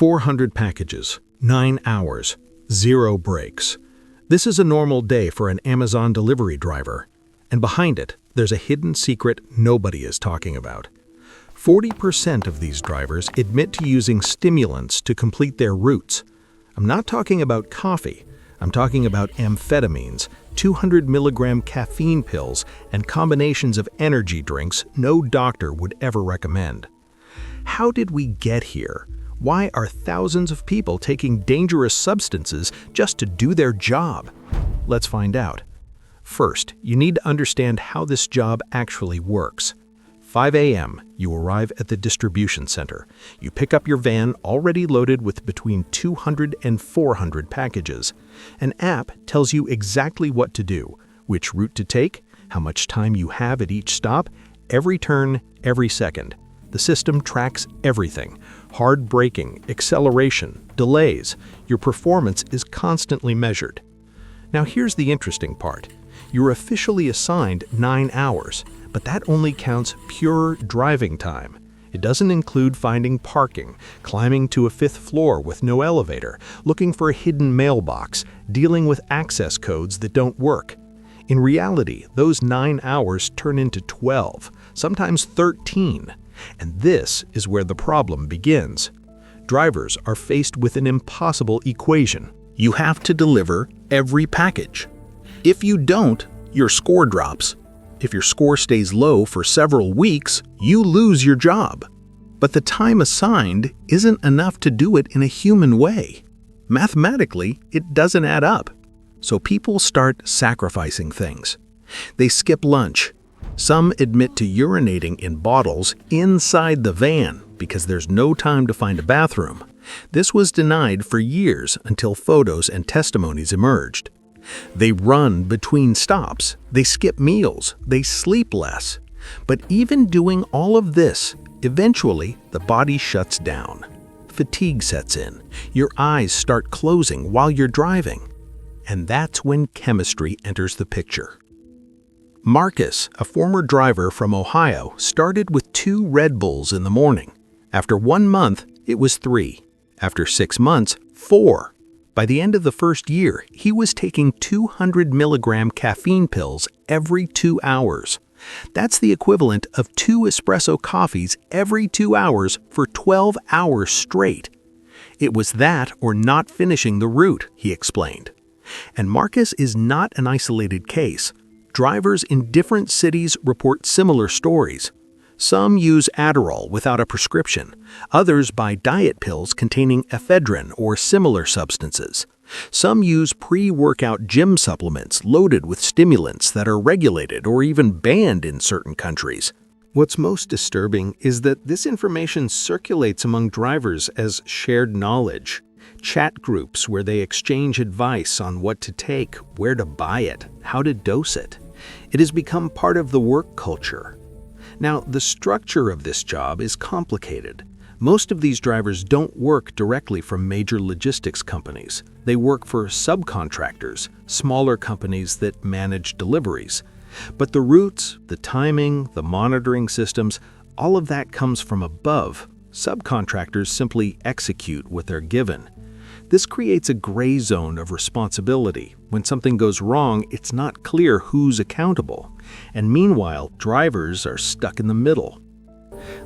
400 packages, 9 hours, 0 breaks. This is a normal day for an Amazon delivery driver. And behind it, there's a hidden secret nobody is talking about. 40% of these drivers admit to using stimulants to complete their routes. I'm not talking about coffee. I'm talking about amphetamines, 200 milligram caffeine pills, and combinations of energy drinks no doctor would ever recommend. How did we get here? Why are thousands of people taking dangerous substances just to do their job? Let's find out. First, you need to understand how this job actually works. 5 a.m., you arrive at the distribution center. You pick up your van already loaded with between 200 and 400 packages. An app tells you exactly what to do, which route to take, how much time you have at each stop, every turn, every second. The system tracks everything: hard braking, acceleration, delays. Your performance is constantly measured. Now here's the interesting part. You're officially assigned 9 hours, but that only counts pure driving time. It doesn't include finding parking, climbing to a 5th floor with no elevator, looking for a hidden mailbox, dealing with access codes that don't work. In reality, those 9 hours turn into 12, sometimes 13. And this is where the problem begins. Drivers are faced with an impossible equation. You have to deliver every package. If you don't, your score drops. If your score stays low for several weeks, you lose your job. But the time assigned isn't enough to do it in a human way. Mathematically, it doesn't add up. So people start sacrificing things. They skip lunch. Some admit to urinating in bottles inside the van because there's no time to find a bathroom. This was denied for years until photos and testimonies emerged. They run between stops, they skip meals, they sleep less. But even doing all of this, eventually the body shuts down. Fatigue sets in. Your eyes start closing while you're driving. And that's when chemistry enters the picture. Marcus, a former driver from Ohio, started with 2 Red Bulls in the morning. After 1 month, it was 3. After 6 months, 4. By the end of the first year, he was taking 200 milligram caffeine pills every 2 hours. That's the equivalent of 2 espresso coffees every 2 hours for 12 hours straight. It was that or not finishing the route, he explained. And Marcus is not an isolated case. Drivers in different cities report similar stories. Some use Adderall without a prescription. Others buy diet pills containing ephedrine or similar substances. Some use pre-workout gym supplements loaded with stimulants that are regulated or even banned in certain countries. What's most disturbing is that this information circulates among drivers as shared knowledge. Chat groups where they exchange advice on what to take, where to buy it, how to dose it. It has become part of the work culture. Now, the structure of this job is complicated. Most of these drivers don't work directly from major logistics companies. They work for subcontractors, smaller companies that manage deliveries. But the routes, the timing, the monitoring systems, all of that comes from above. Subcontractors simply execute what they're given. This creates a gray zone of responsibility. When something goes wrong, it's not clear who's accountable. And meanwhile, drivers are stuck in the middle.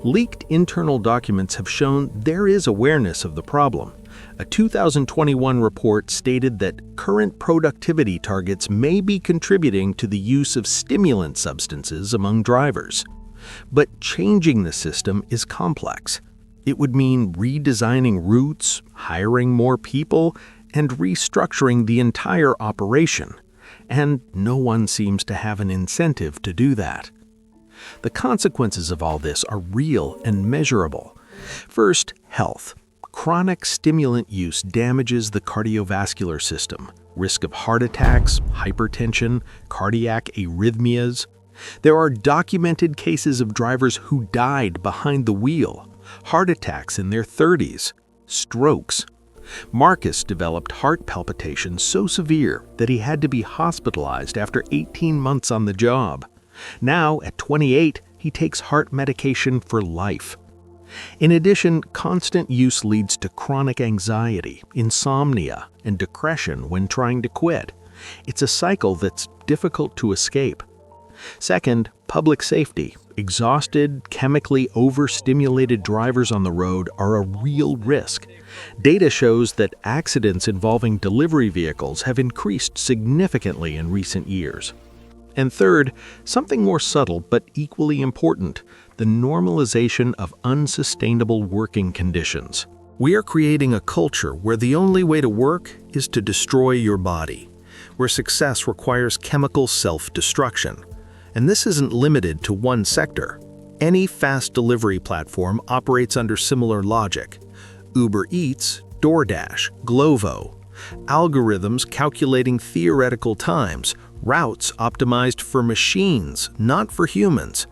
Leaked internal documents have shown there is awareness of the problem. A 2021 report stated that current productivity targets may be contributing to the use of stimulant substances among drivers. But changing the system is complex. It would mean redesigning routes, hiring more people, and restructuring the entire operation. And no one seems to have an incentive to do that. The consequences of all this are real and measurable. First, health. Chronic stimulant use damages the cardiovascular system. Risk of heart attacks, hypertension, cardiac arrhythmias. There are documented cases of drivers who died behind the wheel. Heart attacks in their 30s, strokes. Marcus developed heart palpitations so severe that he had to be hospitalized after 18 months on the job. Now, at 28, he takes heart medication for life. In addition, constant use leads to chronic anxiety, insomnia, and depression when trying to quit. It's a cycle that's difficult to escape. Second, public safety. Exhausted, chemically overstimulated drivers on the road are a real risk. Data shows that accidents involving delivery vehicles have increased significantly in recent years. And third, something more subtle but equally important, the normalization of unsustainable working conditions. We are creating a culture where the only way to work is to destroy your body, where success requires chemical self-destruction. And this isn't limited to one sector. Any fast delivery platform operates under similar logic. Uber Eats, DoorDash, Glovo. Algorithms calculating theoretical times, routes optimized for machines, not for humans.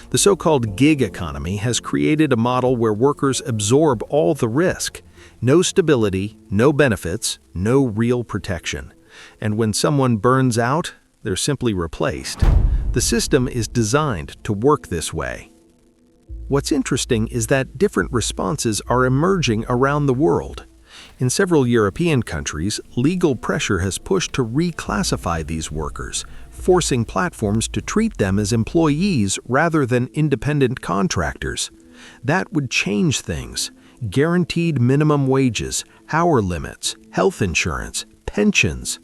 The so-called gig economy has created a model where workers absorb all the risk. No stability, no benefits, no real protection. And when someone burns out, they're simply replaced. The system is designed to work this way. What's interesting is that different responses are emerging around the world. In several European countries, legal pressure has pushed to reclassify these workers, forcing platforms to treat them as employees rather than independent contractors. That would change things. Guaranteed minimum wages, hour limits, health insurance, pensions.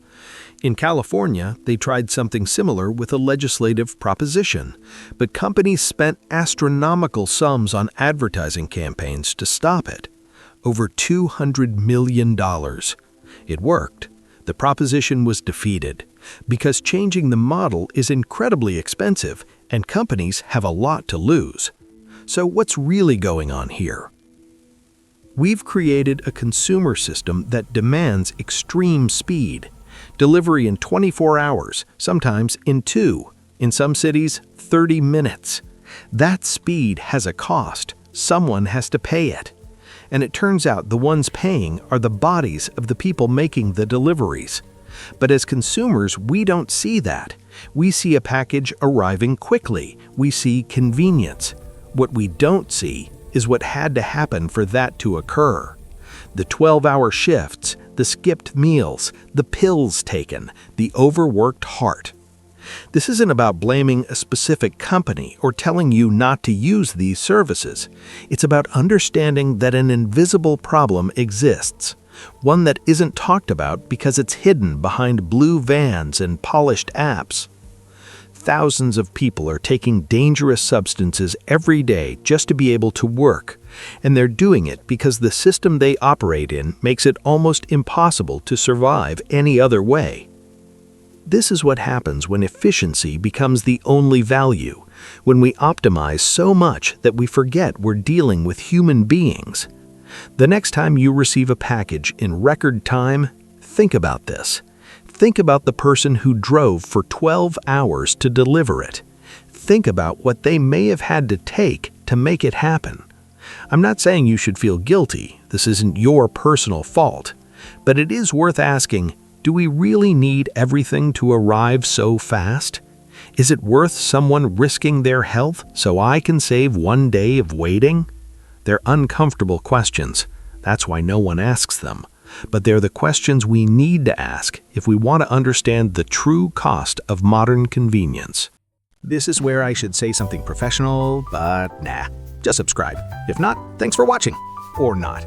In California, they tried something similar with a legislative proposition, but companies spent astronomical sums on advertising campaigns to stop it. Over $200 million. It worked. The proposition was defeated because changing the model is incredibly expensive and companies have a lot to lose. So what's really going on here? We've created a consumer system that demands extreme speed. Delivery in 24 hours, sometimes in 2, in some cities, 30 minutes. That speed has a cost. Someone has to pay it. And it turns out the ones paying are the bodies of the people making the deliveries. But as consumers, we don't see that. We see a package arriving quickly. We see convenience. What we don't see is what had to happen for that to occur. The 12-hour shifts, the skipped meals, the pills taken, the overworked heart. This isn't about blaming a specific company or telling you not to use these services. It's about understanding that an invisible problem exists, one that isn't talked about because it's hidden behind blue vans and polished apps. Thousands of people are taking dangerous substances every day just to be able to work, and they're doing it because the system they operate in makes it almost impossible to survive any other way. This is what happens when efficiency becomes the only value, when we optimize so much that we forget we're dealing with human beings. The next time you receive a package in record time, think about this. Think about the person who drove for 12 hours to deliver it. Think about what they may have had to take to make it happen. I'm not saying you should feel guilty. This isn't your personal fault. But it is worth asking, do we really need everything to arrive so fast? Is it worth someone risking their health so I can save one day of waiting? They're uncomfortable questions. That's why no one asks them. But they're the questions we need to ask if we want to understand the true cost of modern convenience. This is where I should say something professional, but nah. Just subscribe. If not, thanks for watching. Or not.